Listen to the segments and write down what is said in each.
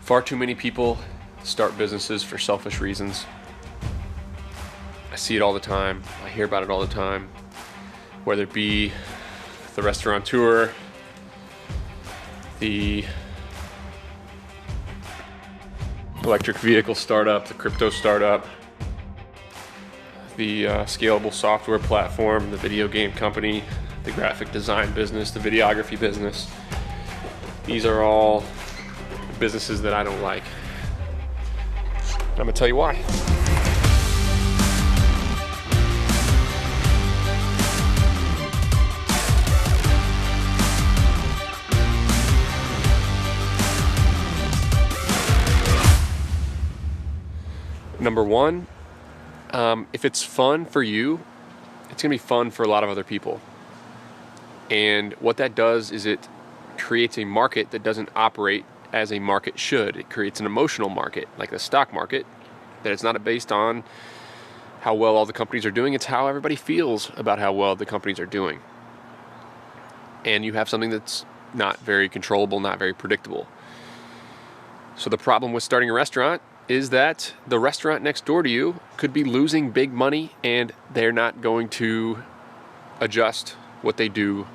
Far too many people start businesses for selfish reasons. I see it all the time. I hear about it all the time. Whether it be the restaurateur, the electric vehicle startup, the crypto startup, the scalable software platform, the video game company, the graphic design business, the videography business. These are all businesses that I don't like. I'm gonna tell you why. Number one, if it's fun for you, it's gonna be fun for a lot of other people. And what that does is it creates a market that doesn't operate as a market should. It creates an emotional market, like the stock market, that it's not based on how well all the companies are doing, it's how everybody feels about how well the companies are doing. And you have something that's not very controllable, not very predictable. So the problem with starting a restaurant is that the restaurant next door to you could be losing big money and they're not going to adjust what they do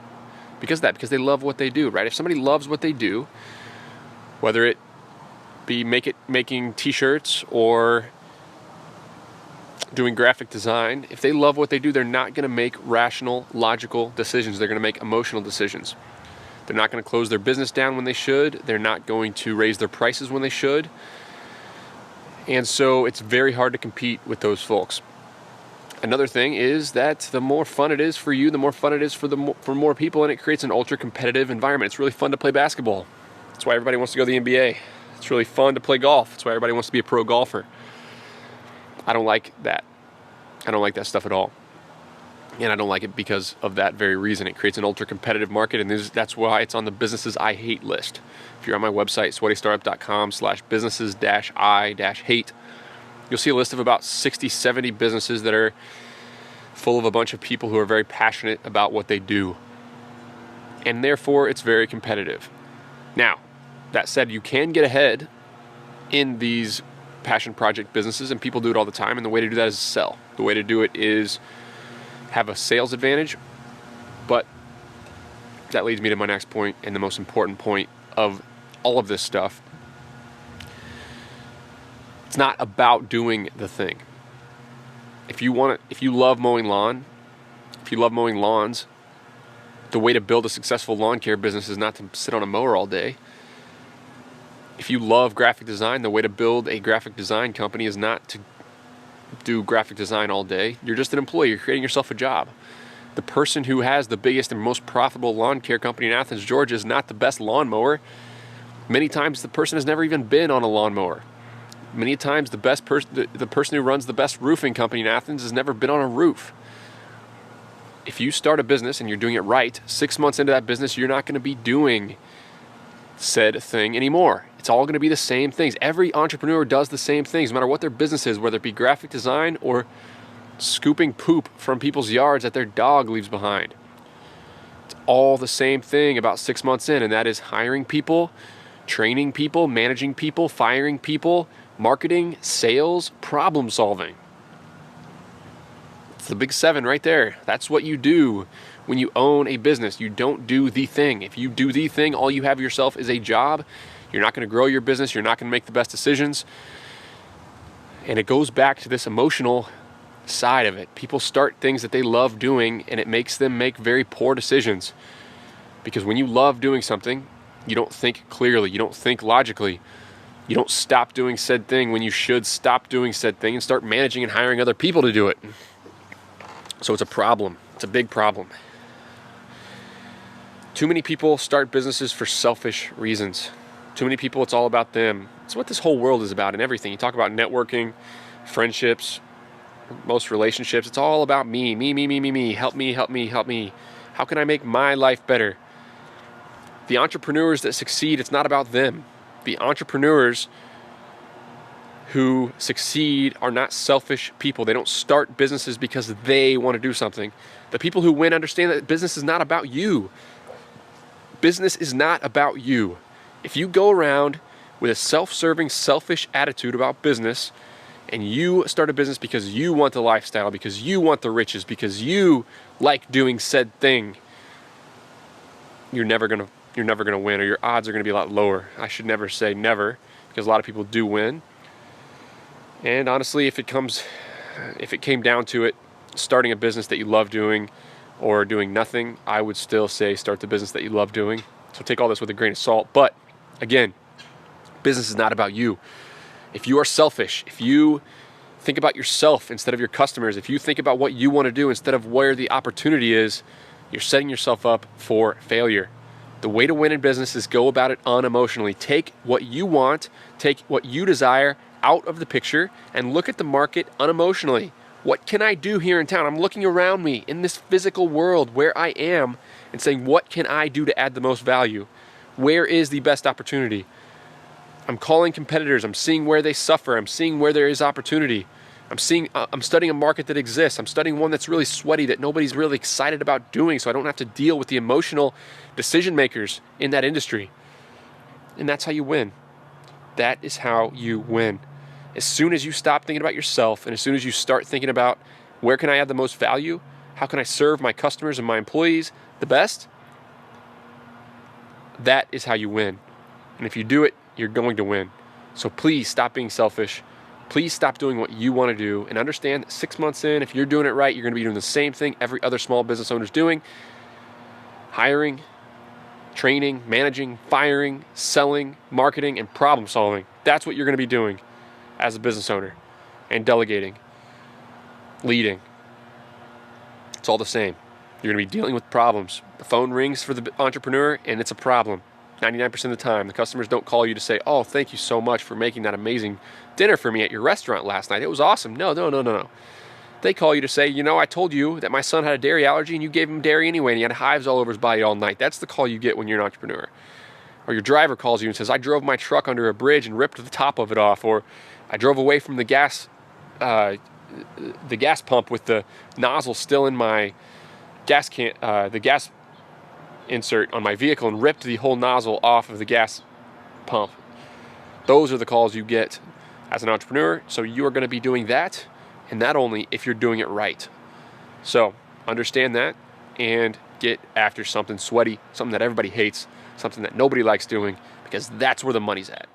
because they love what they do, right? If somebody loves what they do, whether it be making t-shirts or doing graphic design, if they love what they do, they're not going to make rational, logical decisions. They're going to make emotional decisions. They're not going to close their business down when they should. They're not going to raise their prices when they should. And so it's very hard to compete with those folks. Another thing is that the more fun it is for you, the more fun it is for more people, and it creates an ultra competitive environment. It's really fun to play basketball. That's why everybody wants to go to the NBA. It's really fun to play golf. That's why everybody wants to be a pro golfer. I don't like that. I don't like that stuff at all. And I don't like it because of that very reason. It creates an ultra competitive market, and that's why it's on the businesses I hate list. If you're on my website, sweatystartup.com/businesses-I-hate, you'll see a list of about 60, 70 businesses that are full of a bunch of people who are very passionate about what they do. And therefore, it's very competitive. Now, that said, you can get ahead in these passion project businesses, and people do it all the time, and the way to do that is sell. The way to do it is have a sales advantage, but that leads me to my next point, and the most important point of all of this stuff. It's not about doing the thing. If you love mowing lawns, the way to build a successful lawn care business is not to sit on a mower all day. If you love graphic design, the way to build a graphic design company is not to do graphic design all day. You're just an employee. You're creating yourself a job. The person who has the biggest and most profitable lawn care company in Athens, Georgia, is not the best lawnmower. Many times the person has never even been on a lawnmower. Many times the person who runs the best roofing company in Athens has never been on a roof. If you start a business and you're doing it right, 6 months into that business, you're not going to be doing said thing anymore. It's all going to be the same things. Every entrepreneur does the same things, no matter what their business is, whether it be graphic design or scooping poop from people's yards that their dog leaves behind. It's all the same thing about 6 months in, and that is hiring people, training people, managing people, firing people, marketing, sales, problem solving. It's the big 7 right there. That's what you do when you own a business. You don't do the thing. If you do the thing, all you have yourself is a job. You're not going to grow your business. You're not going to make the best decisions. And it goes back to this emotional side of it. People start things that they love doing, and it makes them make very poor decisions. Because when you love doing something, you don't think clearly. You don't think logically. You don't stop doing said thing when you should stop doing said thing and start managing and hiring other people to do it. So it's a problem. It's a big problem. Too many people start businesses for selfish reasons. Too many people, it's all about them. It's what this whole world is about and everything. You talk about networking, friendships, most relationships. It's all about me. Help me. How can I make my life better? The entrepreneurs that succeed, it's not about them. The entrepreneurs who succeed are not selfish people. They don't start businesses because they want to do something. The people who win understand that business is not about you. Business is not about you. If you go around with a self-serving, selfish attitude about business, and you start a business because you want the lifestyle, because you want the riches, because you like doing said thing, you're never gonna win, or your odds are gonna be a lot lower. I should never say never, because a lot of people do win. And honestly, if it came down to it, starting a business that you love doing or doing nothing, I would still say start the business that you love doing. So take all this with a grain of salt. But again, business is not about you. If you are selfish, if you think about yourself instead of your customers, if you think about what you want to do instead of where the opportunity is, you're setting yourself up for failure. The way to win in business is go about it unemotionally. Take what you want, take what you desire out of the picture, and look at the market unemotionally. What can I do here in town? I'm looking around me in this physical world where I am and saying, what can I do to add the most value? Where is the best opportunity? I'm calling competitors. I'm seeing where they suffer. I'm seeing where there is opportunity. I'm studying a market that exists. I'm studying one that's really sweaty, that nobody's really excited about doing, so I don't have to deal with the emotional decision makers in that industry. And that's how you win. That is how you win. As soon as you stop thinking about yourself, and as soon as you start thinking about where can I add the most value, how can I serve my customers and my employees the best, that is how you win. And if you do it, you're going to win. So please stop being selfish. Please stop doing what you want to do, and understand that 6 months in, if you're doing it right, you're going to be doing the same thing every other small business owner is doing. Hiring, training, managing, firing, selling, marketing, and problem solving. That's what you're going to be doing as a business owner. And delegating, leading. It's all the same. You're going to be dealing with problems. The phone rings for the entrepreneur, and it's a problem. 99% of the time, the customers don't call you to say, oh, thank you so much for making that amazing dinner for me at your restaurant last night. It was awesome. No. They call you to say, I told you that my son had a dairy allergy and you gave him dairy anyway and he had hives all over his body all night. That's the call you get when you're an entrepreneur. Or your driver calls you and says, I drove my truck under a bridge and ripped the top of it off. Or I drove away from the gas pump with the nozzle still in my gas can, the gas insert on my vehicle, and ripped the whole nozzle off of the gas pump. Those are the calls you get as an entrepreneur. So you are going to be doing that, and not only if you're doing it right. So understand that and get after something sweaty, something that everybody hates, something that nobody likes doing, because that's where the money's at.